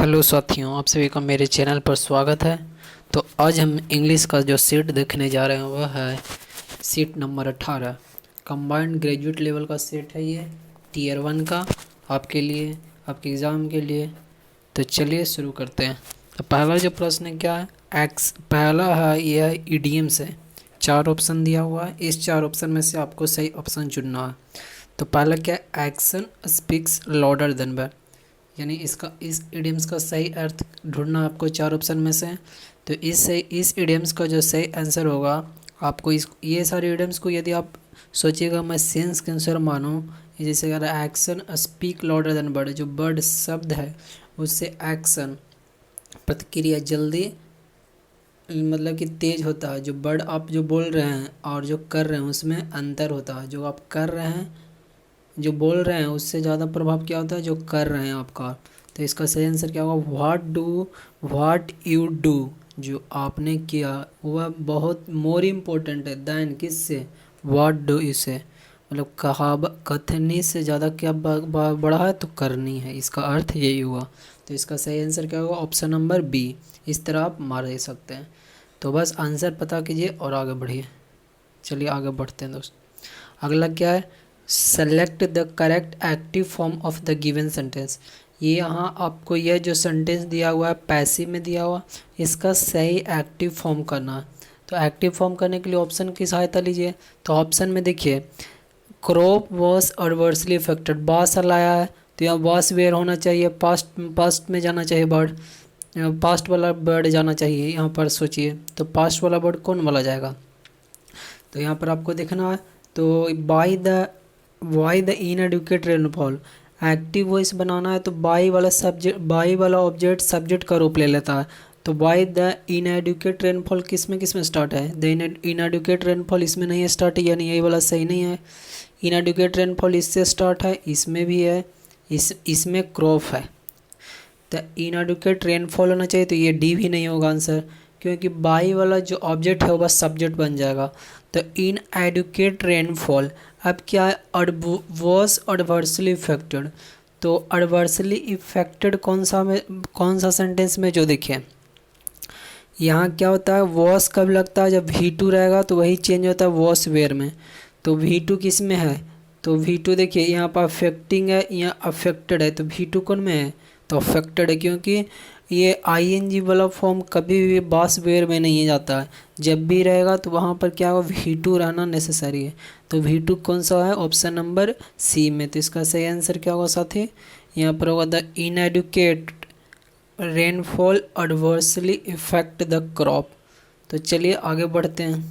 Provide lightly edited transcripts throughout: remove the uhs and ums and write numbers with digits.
Hello साथियों, आप सभी का मेरे चैनल पर स्वागत है। तो आज हम इंग्लिश का जो सीट देखने जा रहे हैं वह है seat number 18। Combined graduate level का सेट है ये, टीयर 1 का, आपके लिए, आपके एग्ज़ाम के लिए। तो चलिए शुरू करते हैं। तो पहला जो प्रश्न क्या है, पहला है यह है ईडीएम से। 4 ऑप्शन दिया हुआ है, इस 4 ऑप्शन में से आपको सही ऑप्शन चुनना है। तो पहला क्या है, action speaks louder than word, यानी इस इडियम्स का सही अर्थ ढूंढना आपको 4 ऑप्शन में से। तो इस इडियम्स का जो सही आंसर होगा, आपको ये सारे इडियम्स को यदि आप सोचिएगा मैं सेंस के अनुसार मानूँ, जैसे अगर action speak louder than word, जो वर्ड शब्द है उससे एक्शन प्रतिक्रिया जल्दी मतलब कि तेज होता है। जो वर्ड आप जो बोल रहे हैं और जो कर रहे हैं उसमें अंतर होता है। जो आप कर रहे हैं, जो बोल रहे हैं उससे ज़्यादा प्रभाव क्या होता है जो कर रहे हैं आपका। तो इसका सही आंसर क्या होगा, व्हाट यू डू, जो आपने किया वह बहुत मोर इम्पोर्टेंट है दैन किससे, व्हाट डू इससे, मतलब कथनी से ज़्यादा क्या बड़ा है तो करनी है, इसका अर्थ यही हुआ। तो इसका सही आंसर क्या होगा, ऑप्शन नंबर बी। इस तरह आप मार दे सकते हैं। तो बस आंसर पता कीजिए और आगे बढ़िए। चलिए आगे बढ़ते हैं दोस्त। अगला क्या है, select the correct active form of the given sentence. ये यहाँ आपको यह जो सेंटेंस दिया हुआ है पैसिव में दिया हुआ, इसका सही एक्टिव फॉर्म करना है। तो एक्टिव फॉर्म करने के लिए ऑप्शन की सहायता लीजिए। तो ऑप्शन में देखिए, क्रॉप वॉज एडवर्सली अफेक्टेड, बास लाया है तो यहाँ वास वेयर होना चाहिए, पास्ट में जाना चाहिए वर्ड, पास्ट वाला वर्ड जाना चाहिए यहाँ पर। सोचिए तो पास्ट वाला वर्ड कौन वाला जाएगा, तो यहाँ पर आपको देखना है। तो why the inadequate rainfall, active voice बनाना है तो बाई वाला ऑब्जेक्ट सब्जेक्ट का रूप ले लेता है। तो वाई द इनएडुकेट रेनफॉल किस में स्टार्ट है, द इनएडुकेट रेनफॉल इसमें नहीं स्टार्ट है, यानी यही वाला सही नहीं है। इनएडुकेट रेनफॉल इससे स्टार्ट है, इसमें भी है, इसमें क्रॉप है। तो इनएडुकेट रेनफॉल होना चाहिए, तो ये डी भी नहीं होगा आंसर, क्योंकि बाई वाला जो ऑब्जेक्ट है वह सब्जेक्ट बन जाएगा। तो इन एडुकेट रेनफॉल अब क्या है, वॉज एडवर्सली इफेक्टेड। तो एडवर्सली इफेक्टेड कौन सा सेंटेंस में, जो देखिए यहाँ क्या होता है, वॉस कब लगता है जब V2 रहेगा, तो वही चेंज होता है वॉस वेयर में। तो V2 किस में है, तो V2 देखिए यहाँ पर अफेक्टिंग है, यहाँ अफेक्टेड है, तो V2 कौन में है, तो अफेक्टेड है, क्योंकि ये ING वाला फॉर्म कभी भी बास वेयर में नहीं जाता है। जब भी रहेगा तो वहाँ पर क्या होगा, V2 रहना नेसेसरी है। तो V2 कौन सा है, ऑप्शन नंबर सी में। तो इसका सही आंसर क्या होगा साथी, यहाँ पर होगा the inadequate rainfall adversely effect the crop. तो चलिए आगे बढ़ते हैं।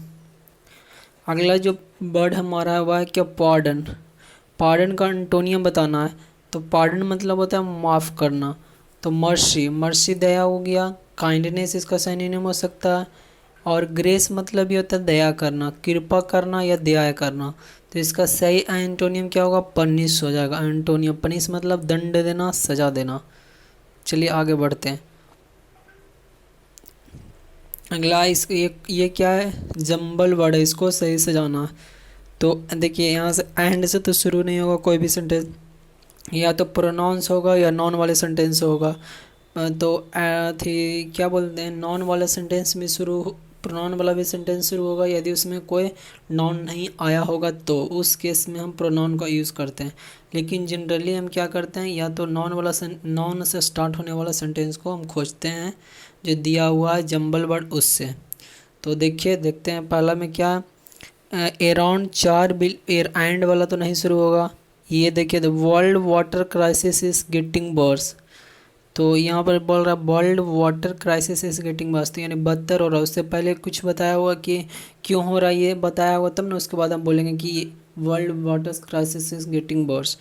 अगला जो वर्ड हमारा हुआ है क्या, पार्डन। पार्डन का एंटोनियम बताना है। तो पार्डन मतलब होता है माफ़ करना। तो मर्सी दया हो गया, काइंडनेस इसका सिनोनिम हो सकता है, और ग्रेस मतलब ये होता है दया करना, कृपा करना या दया करना। तो इसका सही एंटोनियम क्या होगा, पनिश हो जाएगा। एंटोनियम पनिश मतलब दंड देना, सजा देना। चलिए आगे बढ़ते हैं। अगला ये क्या है, जंबल वर्ड है, इसको सही से जाना है। तो देखिए यहाँ से एंड से तो शुरू नहीं होगा कोई भी सेंटेंस, या तो प्रोनाउंस होगा या नॉन वाले सेंटेंस होगा। तो थी क्या बोलते हैं, नॉन वाले सेंटेंस में प्रोनाउन वाला भी सेंटेंस शुरू होगा, यदि उसमें कोई नॉन नहीं आया होगा तो उस केस में हम प्रोनाउन का यूज़ करते हैं। लेकिन जनरली हम क्या करते हैं, या तो नॉन से स्टार्ट होने वाला सेंटेंस को हम खोजते हैं जो दिया हुआ है जंबल वर्ड उससे। तो देखते हैं पहला में क्या, अराउंड 4 बिल एंड वाला तो नहीं शुरू होगा। ये देखिए, the world water crisis is getting worse. तो यहाँ पर बोल रहा है world water crisis is getting worse, तो यानी बदतर हो रहा है। उससे पहले कुछ बताया हुआ कि क्यों हो रहा है, ये बताया हुआ तब ना उसके बाद हम बोलेंगे कि world water crisis is getting worse.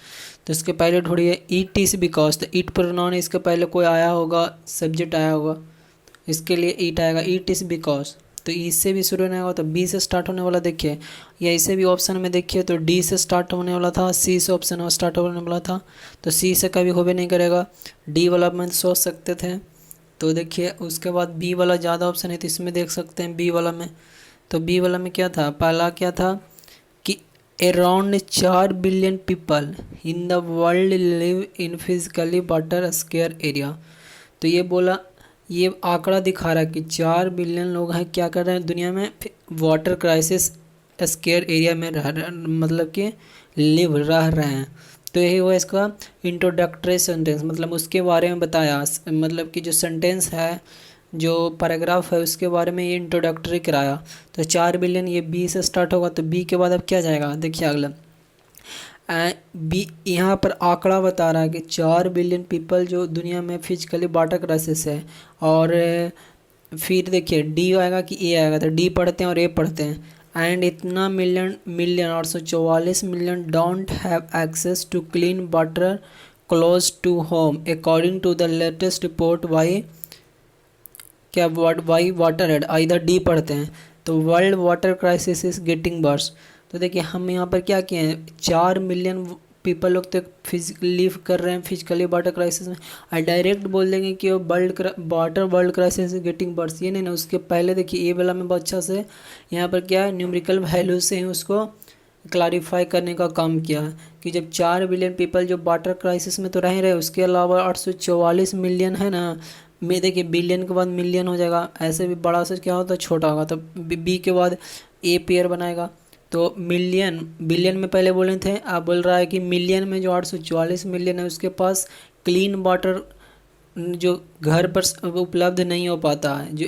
तो इसके पहले ढूंढिए इट इज़ बिकॉज, तो इट प्रोनाउन इसके पहले कोई आया होगा, सब्जेक्ट आया होगा, इसके लिए इट आएगा, इट इज़ बिकॉज। तो इससे भी शुरू होने वाला, तो बी से स्टार्ट होने वाला देखिए, या इसे भी ऑप्शन में देखिए तो डी से स्टार्ट होने वाला था, सी से ऑप्शन स्टार्ट होने वाला था, तो सी से कभी होबे नहीं करेगा, डी वाला में सोच सकते थे। तो देखिए उसके बाद बी वाला ज़्यादा ऑप्शन है, तो इसमें देख सकते हैं बी वाला में। तो बी वाला में क्या था, पहला क्या था कि around 4 billion people in the world live in physically water square area. तो ये बोला, ये आंकड़ा दिखा रहा है कि 4 बिलियन लोग हैं क्या कर रहे हैं दुनिया में, वाटर क्राइसिस स्केयर एरिया में मतलब कि रह रहे हैं। तो यही हुआ इसका इंट्रोडक्टरी सेंटेंस, मतलब उसके बारे में बताया, मतलब कि जो सेंटेंस है, जो पैराग्राफ है, उसके बारे में ये इंट्रोडक्टरी कराया। तो 4 बिलियन ये बी से स्टार्ट होगा, तो बी के बाद अब क्या जाएगा, देखिए अगला बी, यहाँ पर आंकड़ा बता रहा है कि 4 बिलियन पीपल जो दुनिया में फिजिकली वाटर क्राइसिस है। और फिर देखिए डी आएगा कि ए आएगा, तो डी पढ़ते हैं और ए पढ़ते हैं। एंड इतना million 844 million don't have access to clean water close to home according to the latest report by क्या बाई वाटर हेड, इधर डी पढ़ते हैं। तो world water crisis is getting worse. तो देखिए हम यहाँ पर क्या किए हैं, 4 मिलियन पीपल लोग तो फिजिकली लिव कर रहे हैं फिजिकली वाटर क्राइसिस में, और डायरेक्ट बोल देंगे कि वो वर्ल्ड क्राइसिस गेटिंग वर्स, ये नहीं ना, उसके पहले देखिए ए वाला में बहुत अच्छा से यहाँ पर क्या है, न्यूमेरिकल वैल्यू से ही उसको क्लैरिफाई करने का काम किया है कि जब 4 बिलियन पीपल जो वाटर क्राइसिस में तो रह रहे, उसके अलावा 844 मिलियन है ना, में देखिए बिलियन के बाद मिलियन हो जाएगा, ऐसे भी बड़ा से क्या होता है छोटा होगा, तो बी के बाद ए पेयर बनाएगा। तो मिलियन बिलियन में पहले बोले थे, आप बोल रहा है कि मिलियन में जो 844 मिलियन है उसके पास क्लीन वाटर जो घर पर उपलब्ध नहीं हो पाता है, जो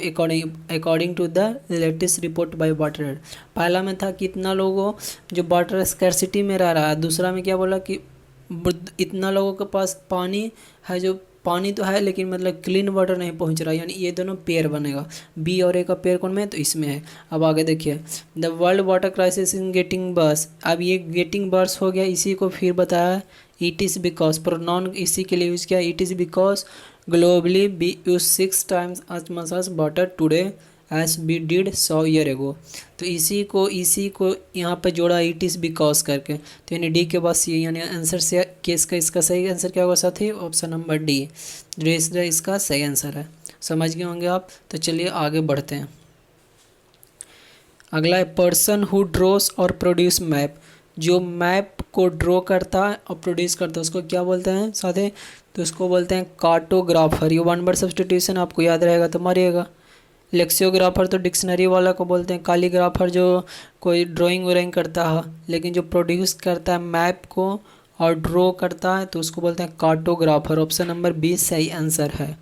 according to the latest report by water head. पहला में था कि इतना लोगों जो वाटर स्कैरसिटी में रह रहा है, दूसरा में क्या बोला कि इतना लोगों के पास पानी है, जो पानी तो है लेकिन मतलब क्लीन वाटर नहीं पहुंच रहा, यानी ये दोनों पेयर बनेगा, बी और ए का पेयर कौन में है, तो इसमें है। अब आगे देखिए, the world water crisis in getting worse, अब ये गेटिंग बर्स हो गया, इसी को फिर बताया इट इज़ बिकॉज, प्रोनाउन इसी के लिए यूज़ किया, it is because globally B use 6 times as much as water today as we did 100 year ago। तो इसी को यहाँ पे जोड़ा इट इज़ बिकॉज करके, तो यानी डी के बाद सी, यानी आंसर से केस का इसका सही आंसर क्या होगा साथी, ऑप्शन नंबर डी इसका सही आंसर है। समझ गए होंगे आप। तो चलिए आगे बढ़ते हैं। अगला है पर्सन हु ड्रॉस और प्रोड्यूस मैप, जो मैप को ड्रॉ करता है और प्रोड्यूस करता है उसको क्या बोलते हैं साथे, तो उसको बोलते हैं कार्टोग्राफर। ये वन वर्ड सब्स्टिट्यूशन आपको याद रहेगा तो मारिएगा। लेक्सियोग्राफर तो डिक्शनरी वाला को बोलते हैं, कालीग्राफर जो कोई ड्राइंग व्राइंग करता है, लेकिन जो प्रोड्यूस करता है मैप को और ड्रॉ करता है तो उसको बोलते हैं कार्टोग्राफर। ऑप्शन नंबर 20 सही आंसर है।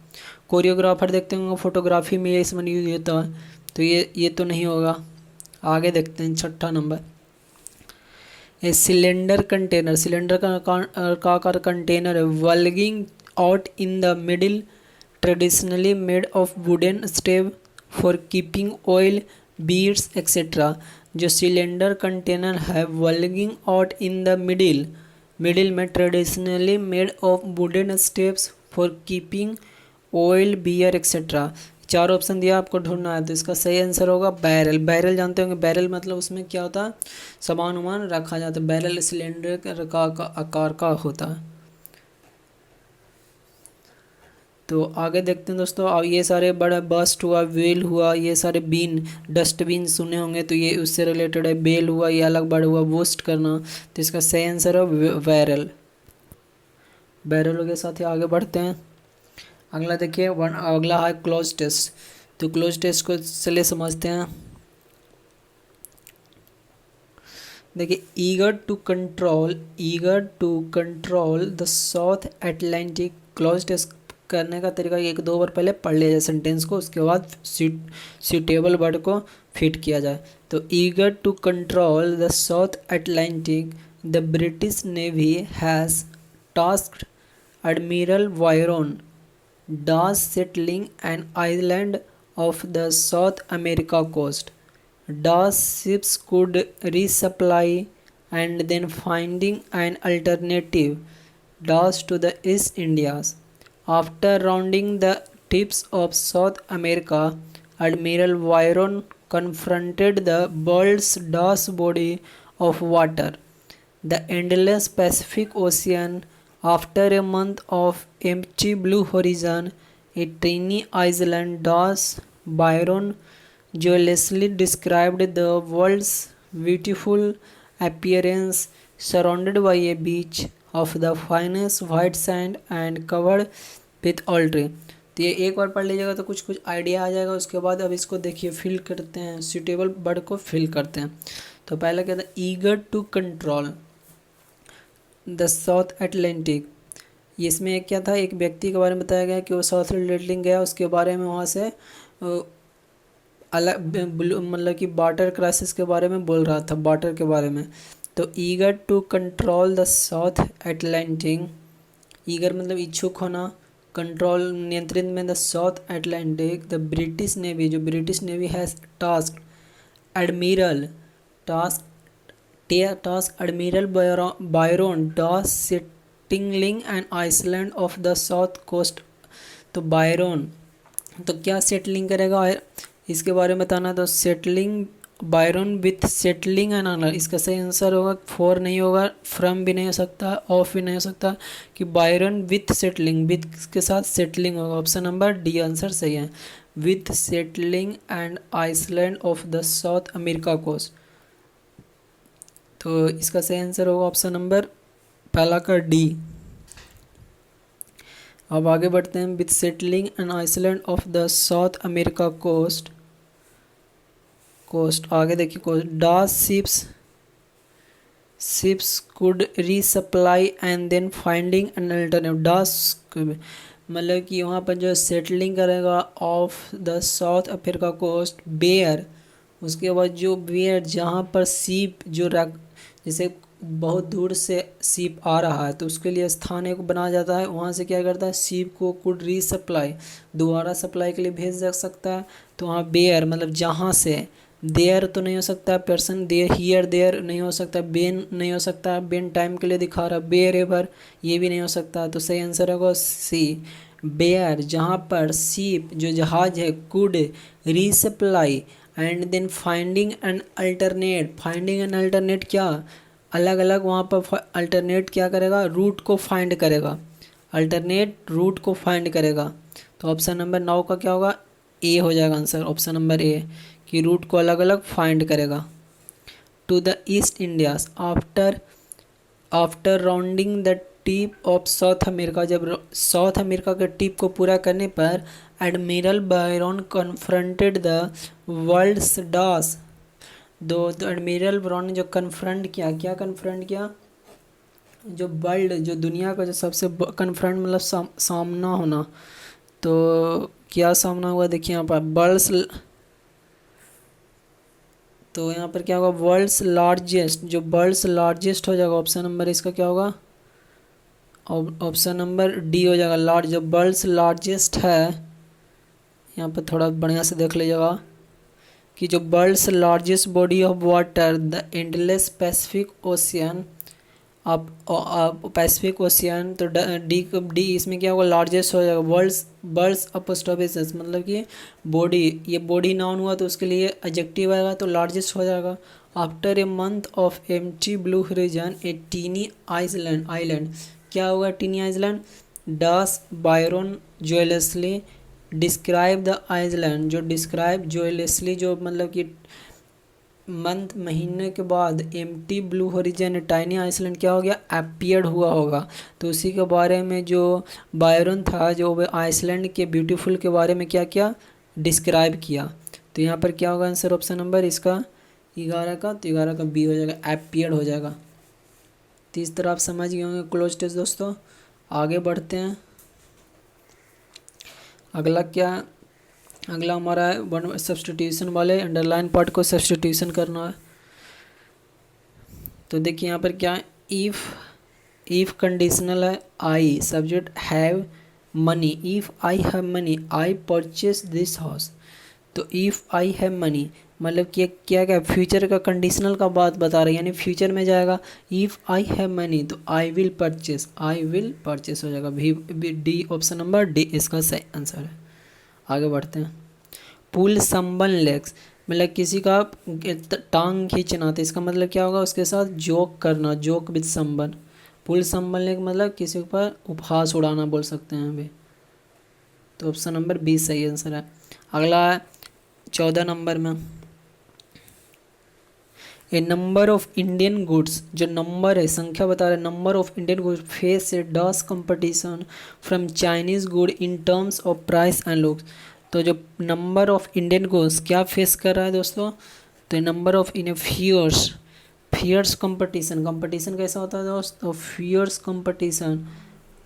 कोरियोग्राफर देखते होंगे फोटोग्राफी में, ये इसमें यूज होता है, तो ये तो नहीं होगा। आगे देखते हैं 6ठा number, a cylinder container, cylinder का कंटेनर है, bulging out in the middle, traditionally made of wooden stave for keeping oil, beads etcetera. जो सिलेंडर कंटेनर है bulging out in the middle में, traditionally made of wooden steps for keeping oil, beer etcetera. 4 option दिया आपको ढूंढना है, तो इसका सही आंसर होगा बैरल। बैरल जानते होंगे, बैरल मतलब उसमें क्या होता है, सामान वामान रखा जाता है, बैरल सिलेंडर का आकार का होता है। तो आगे देखते हैं दोस्तों। अब ये सारे बड़ा बस्ट हुआ, वेल हुआ, ये सारे बीन डस्टबिन सुने होंगे तो ये उससे रिलेटेड है। बेल हुआ, ये अलग बड़ा हुआ, बोस्ट करना, तो इसका सही आंसर है बैरल। बैरल के साथ ही आगे बढ़ते हैं। अगला देखिए अगला है क्लोज टेस्ट। तो क्लोज टेस्ट को चलिए समझते हैं। देखिए eager to control the South Atlantic, cloze test करने का तरीका 1-2 बार पहले पढ़ लिया जाए सेंटेंस को, उसके बाद सूटेबल वर्ड को फिट किया जाए। तो eager to control the South Atlantic, the British navy has tasked admiral Byron Dawes settling an island off the South America coast. Dawes ships could resupply and then finding an alternative Dawes to the East Indies. After rounding the tips of South America, Admiral Byron confronted the world's Dawes body of water, the endless Pacific Ocean. After a month of empty blue horizon, a tiny island, Dawes, Byron joyously described the world's beautiful appearance, surrounded by a beach of the finest white sand and covered with algae. तो ये एक बार पढ़ लीजिएगा तो कुछ कुछ idea आ जाएगा। उसके बाद अब इसको देखिए फिल करते हैं, सूटेबल वर्ड को फिल करते हैं। तो पहला क्या था, eager to control the South Atlantic. इसमें एक क्या था, एक व्यक्ति के बारे में बताया गया कि वो साउथ अटलांटिक गया, उसके बारे में वहाँ से अलग मतलब कि वाटर क्राइसिस के बारे में बोल रहा था, वाटर के बारे में। तो eager to control the South Atlantic, eager मतलब इच्छुक होना, कंट्रोल नियंत्रित में, the South Atlantic the British navy, जो British navy has task admiral task task admiral Byron Dawes settling and Iceland off the south coast. तो Byron तो क्या settling करेगा, इसके बारे में बताना। तो settling Byron with settling and honour, इसका सही आंसर होगा, फॉर नहीं होगा, फ्रॉम भी नहीं हो सकता, ऑफ भी नहीं हो सकता, कि बायरन विथ सेटलिंग, विथ के साथ सेटलिंग होगा। ऑप्शन नंबर डी आंसर सही है, with settling and Iceland off the South America coast. तो इसका सही आंसर होगा ऑप्शन नंबर पहला का डी। अब आगे बढ़ते हैं, with settling and Iceland off the South America coast. आगे देखिए, कोस्ट डास ships could resupply and then finding an alternative. डास मतलब कि वहाँ पर जो सेटलिंग करेगा off the South Africa coast, बेयर, उसके बाद जो बेयर जहाँ पर सीप जो जैसे बहुत दूर से सीप आ रहा है तो उसके लिए स्थान एक बनाया जाता है, वहाँ से क्या करता है, सीप को कुड रीसप्लाई, दोबारा सप्लाई के लिए भेज जा सकता है। तो वहाँ बेयर मतलब जहाँ से, देयर तो नहीं हो सकता, पर्सन देयर, हियर देयर नहीं हो सकता, बेन नहीं हो सकता, बेन टाइम के लिए दिखा रहा है, बेयर एवर ये भी नहीं हो सकता। तो सही आंसर होगा सी, बेयर जहाँ पर सीप जो जहाज है could resupply and then finding an alternate, finding an alternate क्या, अलग अलग वहाँ पर अल्टरनेट क्या करेगा, रूट को फाइंड करेगा, अल्टरनेट रूट को फाइंड करेगा। तो ऑप्शन नंबर 9 का क्या होगा, ए हो जाएगा आंसर, ऑप्शन नंबर ए, कि रूट को अलग अलग फाइंड करेगा। To the East Indies after rounding the tip of South America, जब साउथ अमेरिका के टिप को पूरा करने पर Admiral Byron confronted the world's डास, तो एडमिरल बायरन ने जो कन्फ्रंट किया, क्या कन्फ्रंट किया, जो वर्ल्ड जो दुनिया का जो सबसे कन्फ्रंट मतलब सामना होना, तो क्या सामना हुआ देखिए यहाँ पर वर्ल्ड्स, तो यहाँ पर क्या होगा, वर्ल्ड्स लार्जेस्ट, जो वर्ल्ड्स लार्जेस्ट हो जाएगा, ऑप्शन नंबर इसका क्या होगा, ऑप्शन नंबर डी हो जाएगा, लार्ज, जो वर्ल्ड्स लार्जेस्ट है, यहाँ पर थोड़ा बढ़िया से देख लीजिएगा कि जो world's largest body of water the endless Pacific Ocean, आप पैसिफिक ओशियन, तो डी इसमें क्या होगा, लार्जेस्ट हो जाएगा, वर्ल्ड्स अपोस्ट्रोफिस मतलब कि बॉडी, ये बॉडी नाउन हुआ तो उसके लिए एडजेक्टिव आएगा तो लार्जेस्ट हो जाएगा। After a month of empty blue region a tiny island, क्या होगा tiny island, Dawes Byron joylessly describe the island, जो डिस्क्राइब जोयलेसली जो मतलब कि मंथ महीने के बाद empty blue horizon tiny island क्या हो गया, अपीयर्ड हुआ होगा। तो उसी के बारे में जो बायरन था जो आइसलैंड के ब्यूटीफुल के बारे में क्या किया, डिस्क्राइब किया। तो यहाँ पर क्या होगा आंसर ऑप्शन नंबर इसका 11 का, तो 11 का बी हो जाएगा, अपीयर्ड हो जाएगा। तो इस तरह आप समझ गए होंगे क्लोज टेस्ट दोस्तों। आगे बढ़ते हैं, अगला क्या, अगला हमारा है वन सब्सटीट्यूशन वाले, अंडरलाइन पार्ट को सब्सटीट्यूशन करना है। तो देखिए यहाँ पर क्या, इफ़ कंडीशनल है, I subject have money, if I have money I purchase this house. तो इफ़ आई हैव मनी मतलब कि क्या क्या फ्यूचर का कंडीशनल का बात बता रही है, यानी फ्यूचर में जाएगा। इफ़ आई हैव मनी तो आई विल परचेस हो जाएगा, डी ऑप्शन नंबर डी इसका सही आंसर है। आगे बढ़ते हैं, पुल समवन लेग्स मतलब किसी का टांग खींचना, तो इसका मतलब क्या होगा, उसके साथ जोक करना, joke with someone. Pull someone leg मतलब किसी पर उपहास उड़ाना बोल सकते हैं अभी। तो ऑप्शन नंबर बी सही आंसर है। अगला है 14 नंबर में, a number of Indian goods, जो नंबर है संख्या बता रहा है, number of Indian goods face a डस competition from Chinese good in terms of price and looks. तो जो नंबर ऑफ इंडियन गुड्स क्या फेस कर रहा है दोस्तों, तो number of in fierce, fierce competition, competition कैसा होता है दोस्तों, fierce competition,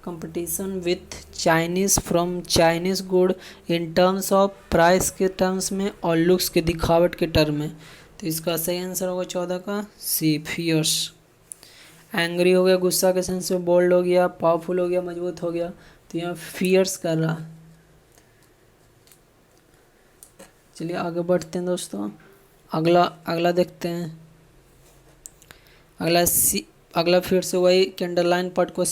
competition with Chinese from Chinese good in terms of price के टर्म्स में और लुक्स के दिखावट के टर्म में। तो इसका सही आंसर होगा 14 का सी, फियर्स। एंग्री हो गया गुस्सा के सेंस में, बोल्ड हो गया, पावरफुल हो गया, मजबूत हो गया, तो यहाँ फियर्स कर रहा। चलिए आगे बढ़ते हैं दोस्तों, अगला अगला देखते हैं। अगला फिर से वही कैंडरलाइन पार्ट को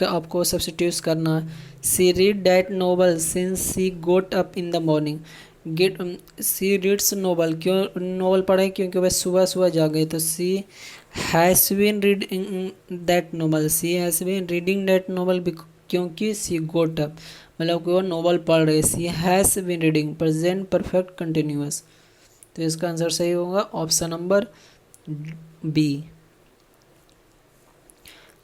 आपको सब्स्टिट्यूट करना है। She read that novel since she got up in the morning. She reads novel, क्यों नोवेल पढ़े, क्योंकि वह सुबह सुबह जागे। तो she has been reading that novel, she has been reading that novel क्योंकि सी गोट अप, मतलब कि वो नोवेल पढ़ रहे। She has been reading, present perfect continuous. तो इसका आंसर सही होगा ऑप्शन नंबर बी।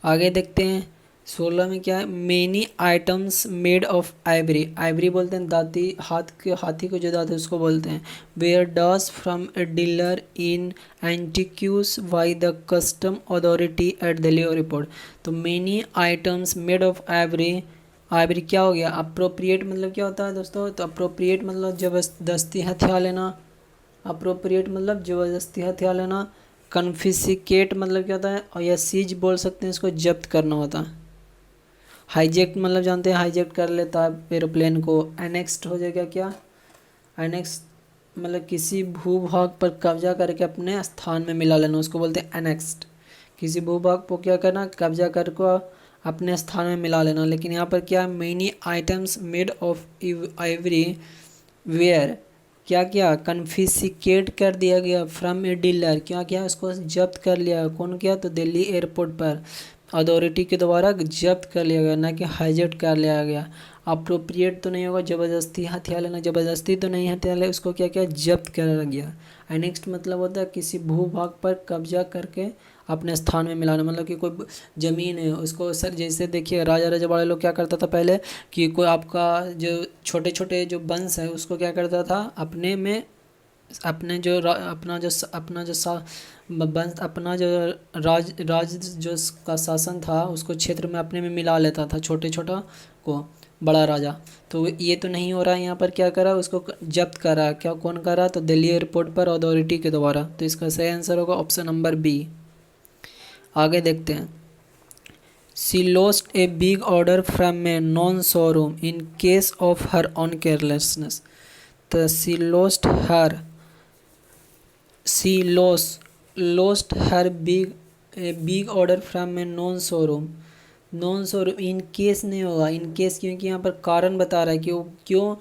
आगे देखते हैं 16 में क्या है, many items made of ivory. Ivory बोलते हैं दाती, हाथी को जो दाते उसको बोलते हैं। Where does from a dealer in antiques by the custom authority at Delhi report. तो many items made of ivory, ivory क्या हो गया, अप्रोप्रिएट मतलब क्या होता है दोस्तों, तो अप्रोप्रिएट मतलब जबरदस्ती हथियार लेना, अप्रोप्रिएट मतलब ज़बरदस्ती हथियार लेना। कन्फिसिकेट मतलब क्या होता है, और या सीज बोल सकते हैं, इसको जब्त करना होता है। हाईजेक्ट मतलब जानते हैं, हाईजेक्ट कर लेता है एरोप्लेन को। एनेक्स्ट हो जाएगा क्या, एनेक्स मतलब किसी भूभाग पर कब्जा करके अपने स्थान में मिला लेना, उसको बोलते हैं एनेक्स्ट। किसी भूभाग को क्या करना, कब्जा करके अपने स्थान में मिला लेना। लेकिन यहाँ पर क्या, many items made of ivory were क्या किया, कन्फिसिकेट कर दिया गया फ्रॉम ए डीलर, क्या किया, उसको जब्त कर लिया। कौन किया, तो दिल्ली एयरपोर्ट पर अथॉरिटी के द्वारा जब्त कर लिया गया, ना कि हाईजेक्ट कर लिया गया। अप्रोप्रिएट तो नहीं होगा, ज़बरदस्ती हथियार लेना, ज़बरदस्ती तो नहीं हथियार ले, उसको क्या किया, जब्त कर गया। नेक्स्ट मतलब होता है किसी भूभाग पर कब्जा करके अपने स्थान में मिलाना, मतलब कि कोई ज़मीन है उसको, सर जैसे देखिए राजा रजवाड़े लोग क्या करता था पहले, कि कोई आपका जो छोटे छोटे जो वंश है उसको क्या करता था, अपने में अपने जो अपना जो वंश, अपना जो राज जो का शासन था उसको क्षेत्र में अपने में मिला लेता था, छोटे छोटा को बड़ा राजा। तो ये तो नहीं हो रहा है, यहाँ पर क्या करा, उसको जब्त करा। क्या कौन करा, तो दिल्ली एयरपोर्ट पर अथॉरिटी के द्वारा। तो इसका सही आंसर होगा ऑप्शन नंबर बी। आगे देखते हैं, she lost a big order from a known showroom in case of her own carelessness. तो she lost her big order from a known showroom in case नहीं होगा, इन केस क्योंकि यहाँ पर कारण बता रहा है कि वो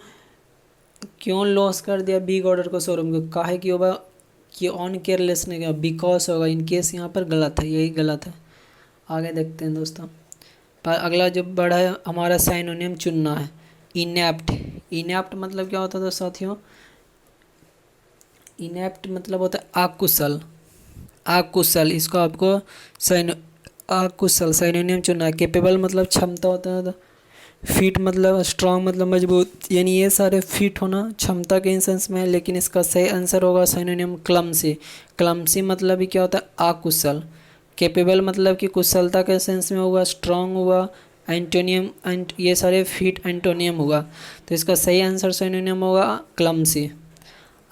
क्यों लॉस कर दिया बिग ऑर्डर को शोरूम को, काहे कि होगा कि ऑन केयरलेस नहीं गया, बिकॉज होगा। इन केस यहाँ पर गलत है, यही गलत है। आगे देखते हैं दोस्तों, पर अगला जो बड़ा है हमारा साइनोनिम चुनना है। इनेप्ट, इनेप्ट मतलब क्या होता है दोस्तों साथियों, इनेप्ट मतलब होता है अकुशल, अकुशल। इसको आपको अकुशल साइनोनिम चुनना है। कैपेबल मतलब क्षमता होता है, फिट मतलब स्ट्रांग मतलब मजबूत, यानी ये सारे फिट होना क्षमता के इन सेंस में है। लेकिन इसका सही आंसर होगा साइनोनिम क्लमसी। क्लमसी मतलब भी क्या होता है, अकुशल। कैपेबल मतलब कि कुशलता के सेंस में होगा, स्ट्रांग हुआ, एंटोनियम ये सारे फिट एंटोनियम होगा। तो इसका सही आंसर साइनोनिम होगा क्लमसी।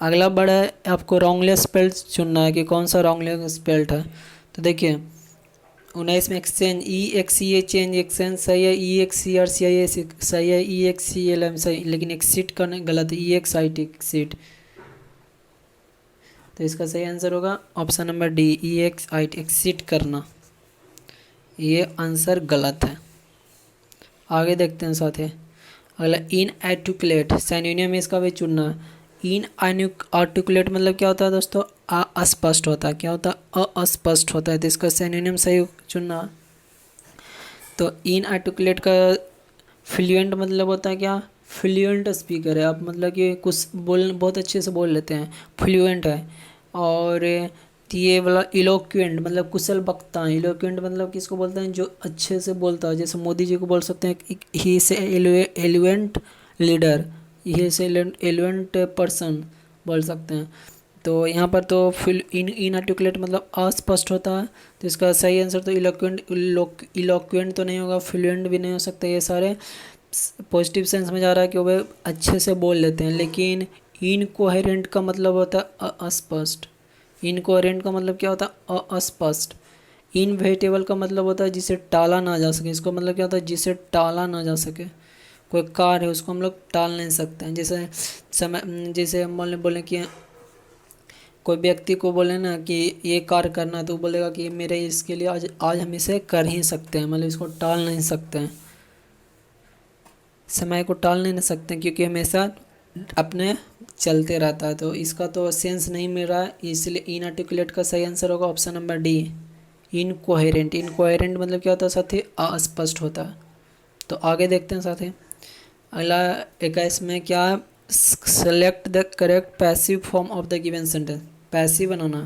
अगला बड़ा है, आपको रॉन्गली स्पेल्ड चुनना है कि कौन सा रॉन्गली स्पेल्ड है। तो देखिए 19 में एक्सचेंज, EXE चेंज, एक्सचेंज सही है, EXCR सही है, EXCLM सही, लेकिन एक्सिट करना गलत है, EXIT एक्सिट। तो इसका सही आंसर होगा option number D, EXIT exit करना। ये आंसर गलत है। आगे देखते हैं साथ ही, अगला इन आर्टिकुलेट साइनोनिम इसका भी चुनना है। इन आर्टिकुलेट मतलब क्या होता है दोस्तों, अस्पष्ट होता है। क्या होता है, अस्पष्ट होता है। तो इसका सिनोनिम सही चुनना। तो इन आर्टिकुलेट का फ्लुएंट मतलब होता है क्या, फ्लुएंट स्पीकर है आप, मतलब कि कुछ बहुत अच्छे से बोल लेते हैं, फ्लुएंट है। और ये वाला इलोक्वेंट मतलब कुशल वक्ता है। इलोक्वेंट मतलब किसको बोलते हैं, जो अच्छे से बोलता है, जैसे मोदी जी को बोल सकते हैं ही से एलिवेंट लीडर, ही से एलिवेंट पर्सन बोल सकते हैं। तो यहाँ पर तो फिल इनआर्टिकुलेट मतलब अस्पष्ट होता है, तो इसका सही आंसर तो इलोक्वेंट तो नहीं होगा, फ्लुएंट भी नहीं हो सकता। ये सारे पॉजिटिव सेंस में जा रहा है कि वो अच्छे से बोल लेते हैं। लेकिन इनकोहेरेंट का मतलब होता है अस्पष्ट। इनकोहेरेंट का मतलब क्या होता है, अस्पष्ट। इनवेटेबल का मतलब होता है जिसे टाला ना जा सके। इसको मतलब क्या होता है, जिसे टाला ना जा सके। कोई कार्य है उसको हम लोग टाल नहीं सकते हैं। जैसे हम बोले कि कोई व्यक्ति को बोले ना कि ये कार्य करना, तो वो बोलेगा कि मेरे इसके लिए आज हम इसे कर ही सकते हैं, मतलब इसको टाल नहीं सकते हैं। समय को टाल नहीं सकते हैं क्योंकि हमेशा अपने चलते रहता है। तो इसका तो सेंस नहीं मिल रहा है, इसलिए इनआर्टिकुलेट का सही आंसर होगा option number D, incoherent. Incoherent मतलब क्या होता है साथी, अस्पष्ट होता है। तो आगे देखते हैं साथी। अगला 21 में क्या है, select the correct passive form of the given sentence. Passive बनाना है।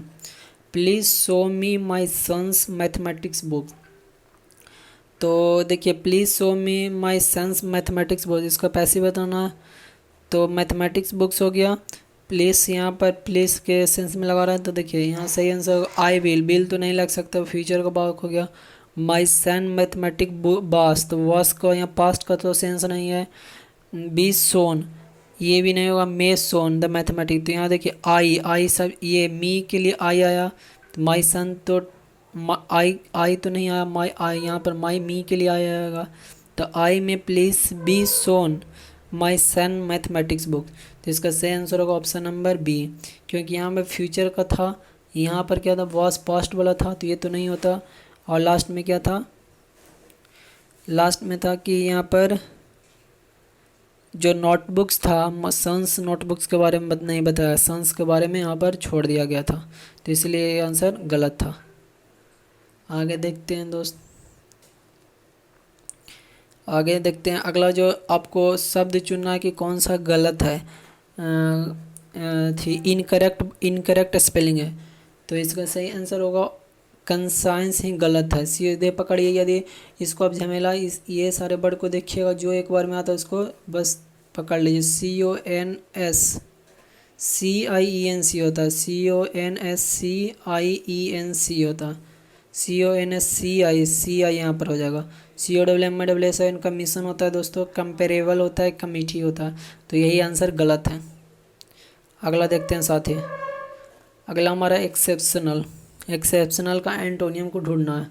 Please show me my son's mathematics book. तो देखिए please show me my son's mathematics book, इसका पैसिव बताना है। तो मैथमेटिक्स बुक्स हो गया। प्लीज़ यहाँ पर प्लीज़ के सेंस में लगा रहा है, तो देखिए यहाँ सही आंसर आई विल तो नहीं लग सकता, फ्यूचर का बात हो गया। माई सन मैथमेटिक बास, तो वास का यहाँ पास्ट का तो सेंस नहीं है। बी सोन ये भी नहीं होगा। मे सोन द मैथमेटिक, तो यहाँ देखिए आई सब ये मी के लिए आई आया, तो माई सन तो आई तो नहीं आया, माई आई यहाँ पर माई मी के लिए आएगा। तो I may please be shown my son mathematics book, तो इसका सही आंसर होगा ऑप्शन नंबर बी, क्योंकि यहाँ पर फ्यूचर का था, यहाँ पर क्या था वाज पास्ट वाला था, तो ये तो नहीं होता। और लास्ट में क्या था, लास्ट में था कि यहाँ पर जो नोटबुक्स था, सन्स नोटबुक्स के बारे में नहीं बताया, सन्स के बारे में यहाँ पर छोड़ दिया गया था, तो इसलिए ये आंसर गलत था। आगे देखते हैं दोस्त, आगे देखते हैं। अगला जो आपको शब्द चुनना है कि कौन सा गलत है, थी इनकरेक्ट स्पेलिंग है, तो इसका सही आंसर होगा कंसाइंस ही गलत है। सीधे पकड़िए, यदि इसको आप झमेला ये सारे वर्ड को देखिएगा, जो एक बार में आता है उसको बस पकड़ लीजिए। CONSCIENC होता है, CONSCIENC होता है, CONSCI यहाँ पर हो जाएगा। COMMASSIN का मिशन होता है दोस्तों, कंपेरेबल होता है, कमिटी होता है, तो यही आंसर गलत है। अगला देखते हैं साथी। अगला हमारा एक्सेप्शनल। एक्सेप्शनल का एंटोनियम को ढूंढना है।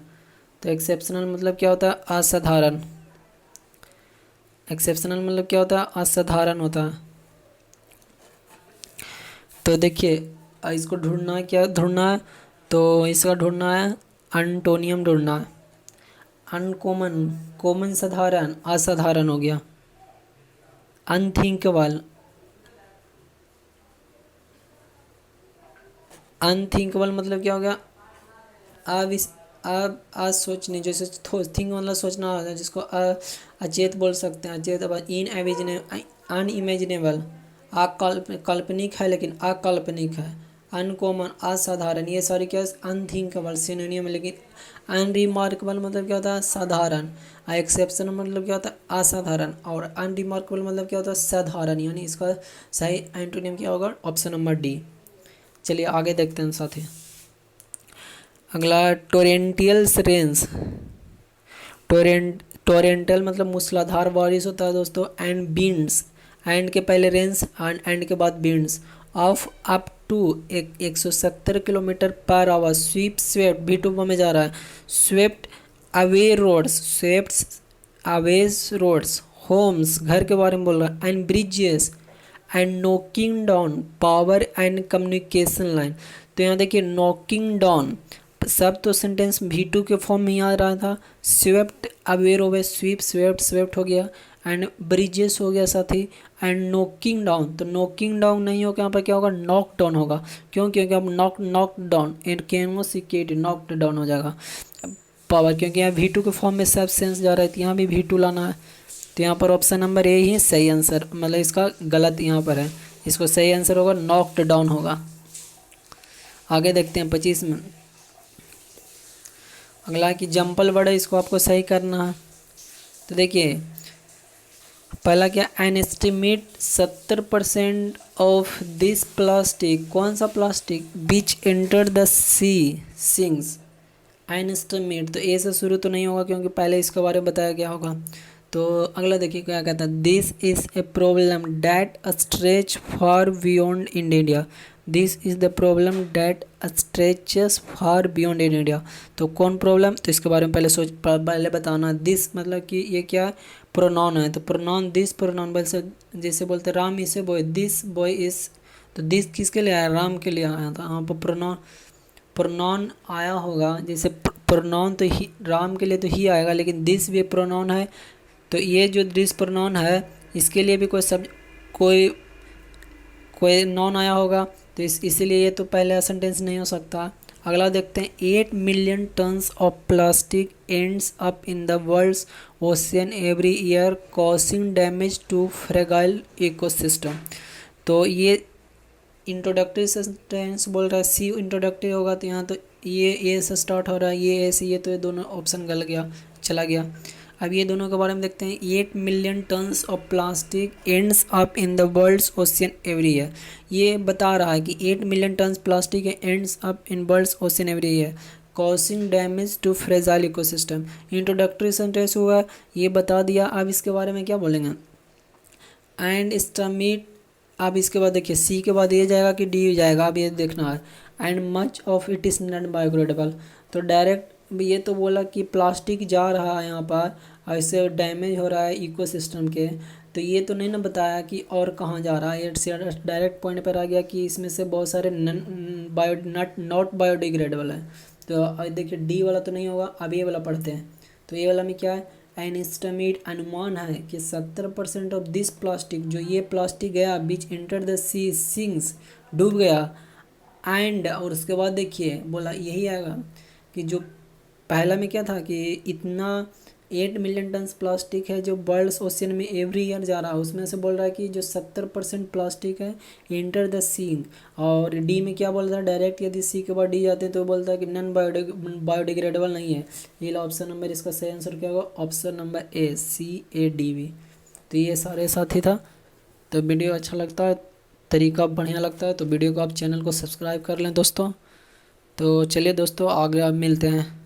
तो एक्सेप्शनल मतलब क्या होता है, असाधारण। एक्सेप्शनल मतलब क्या होता है, असाधारण होता है। तो देखिए इसको ढूंढना है, क्या ढूंढना है, तो इसका ढूंढना है एंटोनियम ढूंढना है। अनकॉमन, कॉमन साधारण, असाधारण हो गया। अनथिंकेबल, अनथिंकेबल मतलब क्या हो गया, सोचने, जैसे थिंक मतलब सोचना होता है, जिसको अचेत बोल सकते हैं, अचेत। अनइमेजिनेबल, काल्पनिक है लेकिन अकाल्पनिक है। अनकॉमन, असाधारण, ये सारी क्या अनथिंकेबल सिनोनियम है। लेकिन अनरिमार्केबल मतलब क्या होता है, साधारण। एक्सेप्शनल मतलब क्या होता है, असाधारण। और अनरिमार्केबल मतलब क्या होता है, साधारण। यानी इसका सही एंटोनियम क्या होगा, ऑप्शन नंबर डी। चलिए आगे देखते हैं साथी। अगला टोरेंटियल रेंस। टोरेंटल मतलब मूसलाधार बारिश होता है दोस्तों। एंड बीन्स, एंड के पहले रेंस, एंड के बाद बीन्स of up to 170 kilometre per hour swept भी2 में जा रहा है। स्वेप्ट अवे रोड्स, होम्स घर के बारे में बोल रहा है। And bridges and knocking down power and communication line. तो यहाँ देखिए नॉकिंग डाउन सब तो सेंटेंस V2 के फॉर्म में ही आ रहा था। स्वेप्ट अवेयर हो गया, स्वेप्ट हो गया। एंड ब्रिजेस हो गया साथी। एंड नॉकिंग डाउन, तो नॉकिंग डाउन नहीं होगा, यहाँ पर क्या होगा, नॉक डाउन होगा। क्यों, क्योंकि अब नॉक डाउन नॉक्ड डाउन हो जाएगा पावर, क्योंकि यहाँ V2 के फॉर्म में सब सेंस जा रहा है, तो यहाँ भी V2 लाना है। तो यहाँ पर ऑप्शन नंबर ए ही सही आंसर, मतलब इसका गलत यहाँ पर है। इसको सही आंसर होगा नॉक्ड डाउन होगा। आगे देखते हैं 25 में। अगला कि जंपल वर्ड है, इसको आपको सही करना है। तो देखिए पहला क्या, an estimate 70% of this plastic, कौन सा plastic, beach enter the sea things. An estimate तो ए से शुरू तो नहीं होगा क्योंकि पहले इसके बारे में बताया गया होगा। तो अगला देखिए क्या कहता है, this is a problem that stretch far beyond in India. This is the problem that stretches far beyond in India. तो कौन प्रॉब्लम, तो इसके बारे में पहले बताना। दिस मतलब कि ये क्या प्रोनाउन है, तो प्रोनाउन दिस प्रोनाउन वैसे जैसे बोलते राम इसे बॉय, दिस बॉय इस, तो दिस किसके लिए आया, राम के लिए आया था। यहाँ पर प्रोनाउन प्रोनाउन आया होगा, जैसे प्रोनाउन तो ही राम के लिए तो ही आएगा, लेकिन दिस भी प्रोनाउन है। तो ये जो दिस प्रोनाउन है इसके लिए भी कोई कोई नॉन आया होगा, तो इसीलिए ये तो पहले सेंटेंस नहीं हो सकता। अगला देखते हैं, 8 million tons of plastic ends up in the world's ocean every year causing damage to fragile ecosystem. तो ये इंट्रोडक्टरी सेंटेंस बोल रहा है, सी इंट्रोडक्टरी होगा, तो यहाँ तो ये से स्टार्ट हो रहा है, ये ए से, ये तो ये दोनों ऑप्शन गल गया, चला गया। अब ये दोनों के बारे में देखते हैं, 8 million tons of plastic ends up in the world's ocean every year. ये बता रहा है कि 8 million tons plastic ends up in world's ocean every year causing damage to fragile ecosystem. Introductory sentence हुआ, ये बता दिया। अब इसके बारे में क्या बोलेंगे, एंड एस्टिमेट। अब इसके बाद देखिए सी के बाद ये जाएगा कि डी जाएगा, अब ये देखना है। And much of it is not biodegradable. तो डायरेक्ट ये तो बोला कि प्लास्टिक जा रहा है यहाँ पर, ऐसे डैमेज हो रहा है इकोसिस्टम के, तो ये तो नहीं ना बताया कि और कहाँ जा रहा है। ये डायरेक्ट पॉइंट पर आ गया कि इसमें से बहुत सारे नॉट बायोडिग्रेडेबल है। तो देखिए डी वाला तो नहीं होगा। अब ये वाला पढ़ते हैं, तो ये वाला में क्या है, एन एस्टिमेट अनुमान है कि 70% ऑफ दिस प्लास्टिक, जो ये प्लास्टिक गया बीच इंटर द सी सिंग्स, डूब गया। एंड और उसके बाद देखिए बोला यही आएगा कि जो पहला में क्या था कि इतना 8 मिलियन टन्स प्लास्टिक है जो वर्ल्ड ओशियन में एवरी ईयर जा रहा है, उसमें से बोल रहा है कि जो 70% प्लास्टिक है इंटर द सी। और डी में क्या बोल रहा है, डायरेक्ट यदि सी के बाद डी जाते हैं तो बोलता है कि नॉन बायोडिग्रेडेबल नहीं है। ये ऑप्शन नंबर, इसका सही आंसर क्या होगा, ऑप्शन नंबर ए, CADV। तो ये सारे साथी था। तो वीडियो अच्छा लगता है, तरीका बढ़िया लगता है तो वीडियो को आप चैनल को सब्सक्राइब कर लें दोस्तों। तो चलिए दोस्तों आगे आप मिलते हैं।